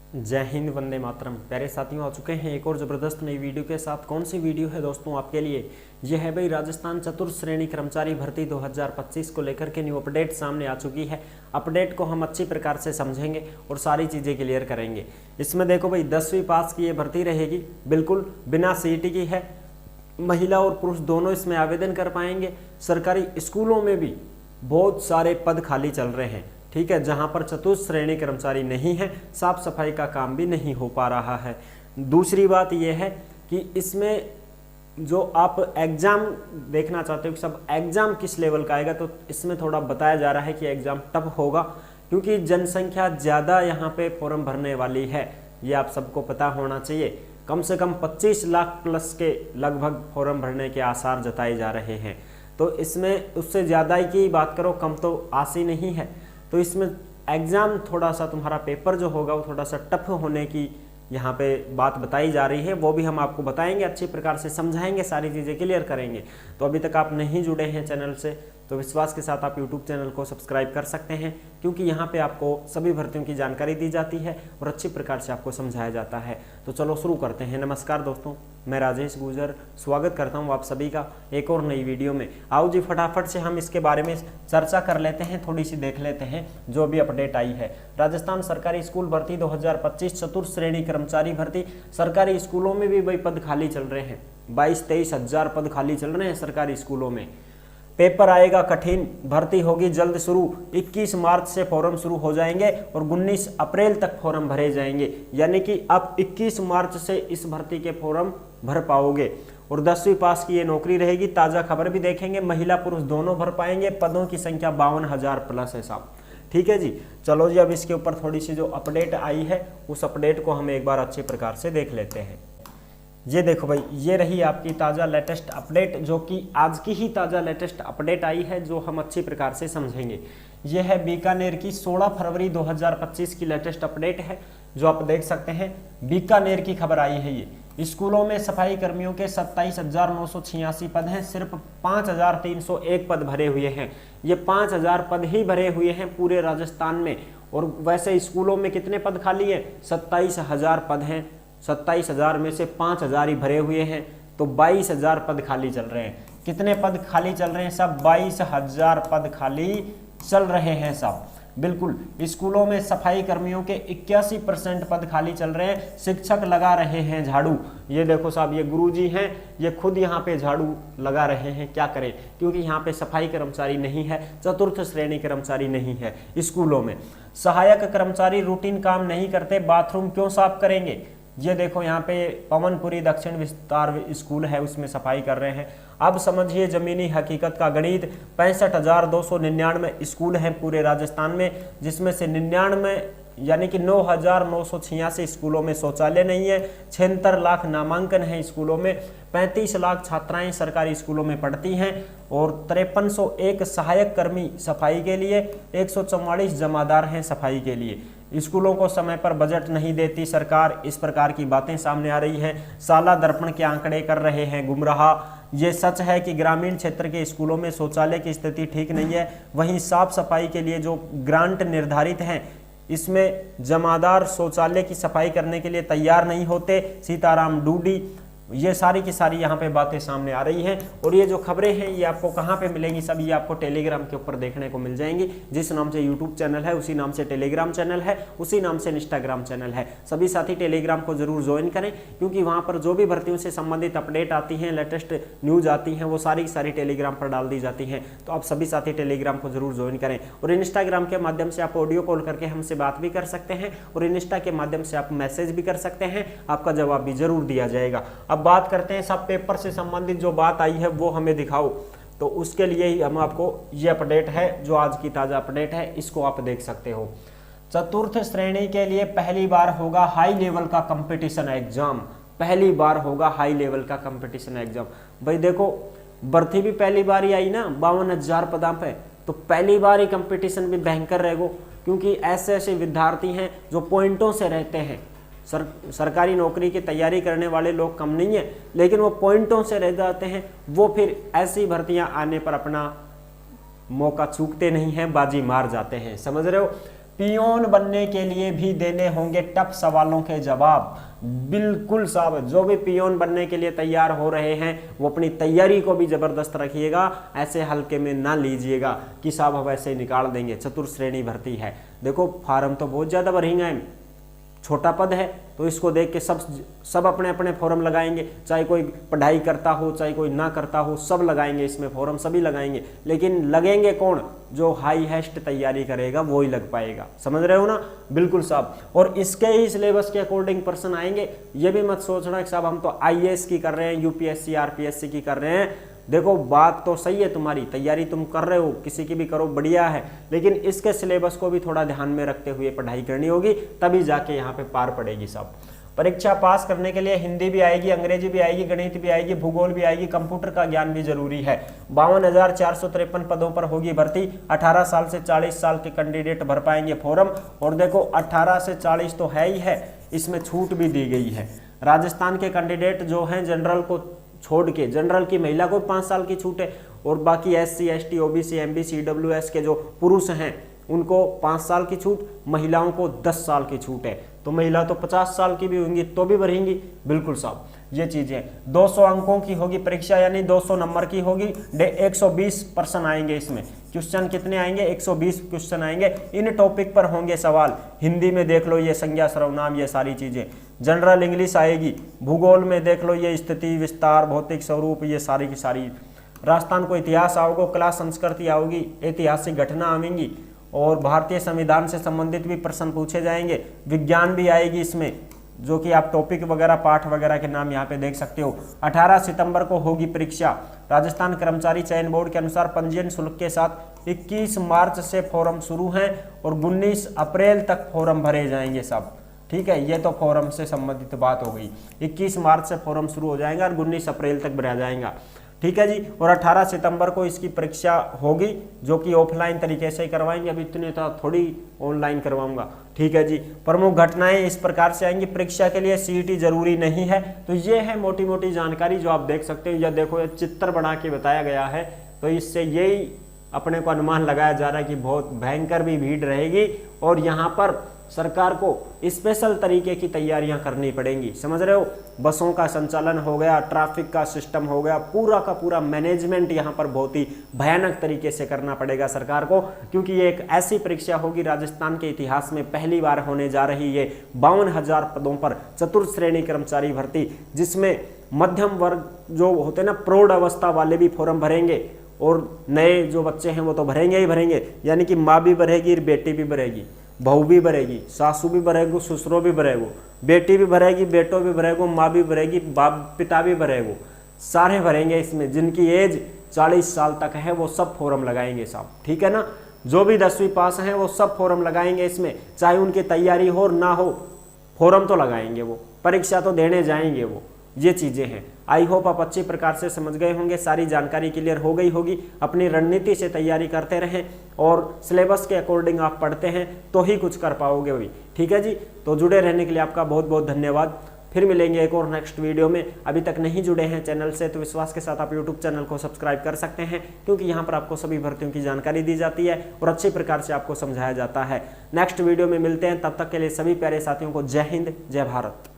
जय हिंद, वंदे मातरम। प्यारे साथियों, आ चुके हैं एक और ज़बरदस्त नई वीडियो के साथ। कौन सी वीडियो है दोस्तों आपके लिए? यह है भाई राजस्थान चतुर्थ श्रेणी कर्मचारी भर्ती 2025 को लेकर के न्यू अपडेट सामने आ चुकी है। अपडेट को हम अच्छी प्रकार से समझेंगे और सारी चीज़ें क्लियर करेंगे। इसमें देखो भाई 10वीं पास की ये भर्ती रहेगी, बिल्कुल बिना सीईटी की है। महिला और पुरुष दोनों इसमें आवेदन कर पाएंगे। सरकारी स्कूलों में भी बहुत सारे पद खाली चल रहे हैं, ठीक है, जहां पर चतुर्थ श्रेणी कर्मचारी नहीं है, साफ सफाई का काम भी नहीं हो पा रहा है। दूसरी बात यह है कि इसमें जो आप एग्जाम देखना चाहते हो कि सब एग्जाम किस लेवल का आएगा, तो इसमें थोड़ा बताया जा रहा है कि एग्जाम टफ होगा, क्योंकि जनसंख्या ज़्यादा यहाँ पे फॉर्म भरने वाली है। ये आप सबको पता होना चाहिए। कम से कम 25 लाख प्लस के लगभग फॉर्म भरने के आसार जताए जा रहे हैं। तो इसमें उससे ज़्यादा ही की बात करो, कम तो आस ही नहीं है। तो इसमें एग्ज़ाम थोड़ा सा तुम्हारा पेपर जो होगा वो थोड़ा सा टफ होने की यहाँ पे बात बताई जा रही है। वो भी हम आपको बताएंगे, अच्छी प्रकार से समझाएंगे, सारी चीज़ें क्लियर करेंगे। तो अभी तक आप नहीं जुड़े हैं चैनल से तो विश्वास के साथ आप यूट्यूब चैनल को सब्सक्राइब कर सकते हैं, क्योंकि यहाँ पे आपको सभी भर्तियों की जानकारी दी जाती है और अच्छी प्रकार से आपको समझाया जाता है। तो चलो शुरू करते हैं। नमस्कार दोस्तों, मैं राजेश गुजर स्वागत करता हूँ आप सभी का एक और नई वीडियो में। आओ जी फटाफट से हम इसके बारे में चर्चा कर लेते हैं, थोड़ी सी देख लेते हैं जो भी अपडेट आई है। राजस्थान सरकारी स्कूल भर्ती 2025 चतुर्थ श्रेणी कर्मचारी भर्ती। सरकारी स्कूलों में भी भाई पद खाली चल रहे हैं, 22-23 हजार पद खाली चल रहे हैं सरकारी स्कूलों में। पेपर आएगा कठिन, भर्ती होगी जल्द शुरू। 21 मार्च से फॉर्म शुरू हो जाएंगे और 19 अप्रैल तक फॉर्म भरे जाएंगे, यानी कि आप 21 मार्च से इस भर्ती के फॉर्म भर पाओगे। और 10वीं पास की ये नौकरी रहेगी। ताज़ा खबर भी देखेंगे, महिला पुरुष दोनों भर पाएंगे। पदों की संख्या 52,000 प्लस है साहब, ठीक है जी। चलो जी, अब इसके ऊपर थोड़ी सी जो अपडेट आई है उस अपडेट को हम एक बार अच्छे प्रकार से देख लेते हैं। ये देखो भाई, ये रही आपकी ताज़ा लेटेस्ट अपडेट, जो कि आज की ही ताज़ा लेटेस्ट अपडेट आई है, जो हम अच्छी प्रकार से समझेंगे। ये है बीकानेर की 16 फरवरी 2025 की लेटेस्ट अपडेट है, जो आप देख सकते हैं। बीकानेर की खबर आई है। ये स्कूलों में सफाई कर्मियों के 27,986 पद हैं, सिर्फ 5,301 पद भरे हुए हैं। ये 5,000 पद ही भरे हुए हैं पूरे राजस्थान में। और वैसे स्कूलों में कितने पद खाली हैं? 27,000 पद हैं। 27,000 में से 5,000 ही भरे हुए हैं, तो 22,000 पद खाली चल रहे हैं। कितने पद खाली चल रहे हैं? सब 22,000 पद खाली चल रहे हैं सब, बिल्कुल। स्कूलों में सफाई कर्मियों के 81% पद खाली चल रहे हैं। शिक्षक लगा रहे हैं झाड़ू। ये देखो साहब, ये गुरुजी हैं, ये खुद यहाँ पे झाड़ू लगा रहे हैं। क्या करें, क्योंकि यहाँ पे सफाई कर्मचारी नहीं है, चतुर्थ श्रेणी कर्मचारी नहीं है स्कूलों में। सहायक कर्मचारी रूटीन काम नहीं करते, बाथरूम क्यों साफ करेंगे? ये देखो यहाँ पे पवनपुरी दक्षिण विस्तार स्कूल है, उसमें सफाई कर रहे हैं। अब समझिए जमीनी हकीकत का गणित। 65,299 स्कूल हैं पूरे राजस्थान में, जिसमें से 99 यानी कि 9,986 स्कूलों में शौचालय नहीं है। 76 लाख नामांकन है स्कूलों में। 35 लाख छात्राएं सरकारी स्कूलों में पढ़ती हैं और 5301 सहायक कर्मी सफाई के लिए, 144 जमादार हैं सफाई के लिए। स्कूलों को समय पर बजट नहीं देती सरकार, इस प्रकार की बातें सामने आ रही हैं। साला दर्पण के आंकड़े कर रहे हैं गुमराह। ये सच है कि ग्रामीण क्षेत्र के स्कूलों में शौचालय की स्थिति ठीक नहीं है। वहीं साफ सफाई के लिए जो ग्रांट निर्धारित हैं, इसमें जमादार शौचालय की सफाई करने के लिए तैयार नहीं होते। सीताराम डूडी, ये सारी की सारी यहाँ पे बातें सामने आ रही हैं। और ये जो खबरें हैं ये आपको कहाँ पे मिलेंगी? सब ये आपको टेलीग्राम के ऊपर देखने को मिल जाएंगी। जिस नाम से यूट्यूब चैनल है उसी नाम से टेलीग्राम चैनल है, उसी नाम से इंस्टाग्राम चैनल है। सभी साथी टेलीग्राम को जरूर ज्वाइन करें, क्योंकि वहाँ पर जो भी भर्तियों से संबंधित अपडेट आती हैं, लेटेस्ट न्यूज आती हैं, वो सारी की सारी टेलीग्राम पर डाल दी जाती हैं। तो आप सभी साथी टेलीग्राम को जरूर ज्वाइन करें। और इंस्टाग्राम के माध्यम से आप ऑडियो कॉल करके हमसे बात भी कर सकते हैं, और इंस्टा के माध्यम से आप मैसेज भी कर सकते हैं, आपका जवाब भी जरूर दिया जाएगा। अब बात करते हैं सब पेपर से संबंधित जो बात आई है वो हमें दिखाओ। तो उसके लिए ही हम आपको ये अपडेट है, जो आज की ताज़ा अपडेट है, इसको आप देख सकते हो। चतुर्थ श्रेणी के लिए पहली बार होगा हाई लेवल का कंपटीशन एग्जाम। पहली बार होगा हाई लेवल का कंपटीशन एग्जाम। भाई देखो, भर्ती भी पहली बार ही आई ना, 52,000 पदों पे, तो पहली बार ही कंपटीशन भी भयंकर रहेगा, क्योंकि ऐसे ऐसे विद्यार्थी हैं जो पॉइंटों से रहते हैं। सरकारी नौकरी की तैयारी करने वाले लोग कम नहीं है, लेकिन वो पॉइंटों से रह जाते हैं। वो फिर ऐसी भर्तियां आने पर अपना मौका चूकते नहीं हैं, बाजी मार जाते हैं, समझ रहे हो। पियोन बनने के लिए भी देने होंगे टफ सवालों के जवाब। बिल्कुल साहब, जो भी पियोन बनने के लिए तैयार हो रहे हैं वो अपनी तैयारी को भी जबरदस्त रखिएगा, ऐसे हल्के में ना लीजिएगा कि साहब हम ऐसे ही निकाल देंगे। चतुर्श्रेणी भर्ती है, देखो फार्म तो बहुत ज्यादा भरेंगे, छोटा पद है तो इसको देख के सब अपने अपने फॉर्म लगाएंगे, चाहे कोई पढ़ाई करता हो चाहे कोई ना करता हो, सब लगाएंगे इसमें फॉर्म, सभी लगाएंगे। लेकिन लगेंगे कौन? जो हाईएस्ट तैयारी करेगा वो ही लग पाएगा, समझ रहे हो ना? बिल्कुल साहब। और इसके ही सिलेबस के अकॉर्डिंग पर्सन आएंगे। ये भी मत सोचना कि साहब हम तो आईएएस की कर रहे हैं, यूपीएससी आरपीएससी की कर रहे हैं। देखो बात तो सही है, तुम्हारी तैयारी तुम कर रहे हो, किसी की भी करो, बढ़िया है, लेकिन इसके सिलेबस को भी थोड़ा ध्यान में रखते हुए पढ़ाई करनी होगी, तभी जाके यहाँ पे पार पड़ेगी साहब। परीक्षा पास करने के लिए हिंदी भी आएगी, अंग्रेजी भी आएगी, गणित भी आएगी, भूगोल भी आएगी, कंप्यूटर का ज्ञान भी जरूरी है। 52,453 पदों पर होगी भर्ती। 18 साल से 40 साल के कैंडिडेट भर पाएंगे फॉर्म। और देखो 18 से 40 तो है ही है, इसमें छूट भी दी गई है। राजस्थान के कैंडिडेट जो हैं जनरल को छोड़ के, जनरल की महिला को 5 साल की छूट है, और बाकी SC ST OBC MBC EWS के जो पुरुष हैं उनको 5 साल की छूट, महिलाओं को 10 साल की छूट है। तो महिला तो 50 साल की भी होंगी तो भी भरेंगी। बिल्कुल साहब, ये चीजें 200 अंकों की होगी परीक्षा, यानी 200 नंबर की होगी। 120 पर्सन आएंगे इसमें। क्वेश्चन कितने आएंगे? 120 क्वेश्चन आएंगे। इन टॉपिक पर होंगे सवाल। हिंदी में देख लो ये संज्ञा सर्वनाम, ये सारी चीजें। जनरल इंग्लिश आएगी। भूगोल में देख लो ये स्थिति विस्तार, भौतिक स्वरूप, ये सारी की सारी। राजस्थान को इतिहास आओगे, कला संस्कृति आओगी, ऐतिहासिक घटना आवेंगी, और भारतीय संविधान से संबंधित भी प्रश्न पूछे जाएंगे। विज्ञान भी आएगी इसमें, जो कि आप टॉपिक वगैरह पाठ वगैरह के नाम यहाँ पे देख सकते हो। 18 सितंबर को होगी परीक्षा। राजस्थान कर्मचारी चयन बोर्ड के अनुसार पंजीयन शुल्क के साथ 21 मार्च से फॉर्म शुरू हैं और 19 अप्रैल तक फॉर्म भरे जाएंगे सब। ठीक है, ये तो फॉर्म से संबंधित बात हो गई। 21 मार्च से फॉर्म शुरू हो जाएगा और 19 अप्रैल तक भरा जाएगा। ठीक है जी। और 18 सितंबर को इसकी परीक्षा होगी, जो कि ऑफलाइन तरीके से ही करवाएंगे। अभी इतने तो थोड़ी ऑनलाइन करवाऊंगा। ठीक है जी। प्रमुख घटनाएं इस प्रकार से आएंगी। परीक्षा के लिए CET जरूरी नहीं है। तो ये है मोटी मोटी जानकारी जो आप देख सकते हो। या देखो, ये चित्र बना के बताया गया है, तो इससे यही अपने को अनुमान लगाया जा रहा है कि बहुत भयंकर भी भीड़ रहेगी और यहाँ पर सरकार को स्पेशल तरीके की तैयारियां करनी पड़ेंगी। समझ रहे हो? बसों का संचालन हो गया, ट्रैफिक का सिस्टम हो गया, पूरा का पूरा मैनेजमेंट यहाँ पर बहुत ही भयानक तरीके से करना पड़ेगा सरकार को, क्योंकि ये एक ऐसी परीक्षा होगी राजस्थान के इतिहास में पहली बार होने जा रही है। 52,000 पदों पर चतुर्श्रेणी कर्मचारी भर्ती, जिसमें मध्यम वर्ग जो होते हैं ना, प्रौढ़ अवस्था वाले भी फॉर्म भरेंगे और नए जो बच्चे हैं वो तो भरेंगे ही भरेंगे। यानी कि माँ भी भरेगी, बेटी भी भरेगी, बहू भी भरेगी, सासू भी भरेगो, ससुरो भी भरेगो, बेटी भी भरेगी, बेटो भी भरेगो, माँ भी भरेगी, बाप पिता भी भरेगो, सारे भरेंगे इसमें। जिनकी एज 40 साल तक है वो सब फॉर्म लगाएंगे साहब। ठीक है ना? जो भी 10वीं पास हैं वो सब फॉर्म लगाएंगे इसमें, चाहे उनकी तैयारी हो ना हो, फॉर्म तो लगाएंगे वो, परीक्षा तो देने जाएंगे वो। ये चीजें हैं। आई होप आप अच्छी प्रकार से समझ गए होंगे, सारी जानकारी क्लियर हो गई होगी। अपनी रणनीति से तैयारी करते रहें और सिलेबस के अकॉर्डिंग आप पढ़ते हैं तो ही कुछ कर पाओगे भाई। ठीक है जी। तो जुड़े रहने के लिए आपका बहुत बहुत धन्यवाद। फिर मिलेंगे एक और नेक्स्ट वीडियो में। अभी तक नहीं जुड़े हैं चैनल से तो विश्वास के साथ आप यूट्यूब चैनल को सब्सक्राइब कर सकते हैं, क्योंकि यहाँ पर आपको सभी भर्तियों की जानकारी दी जाती है और अच्छी प्रकार से आपको समझाया जाता है। नेक्स्ट वीडियो में मिलते हैं, तब तक के लिए सभी प्यारे साथियों को जय हिंद, जय भारत।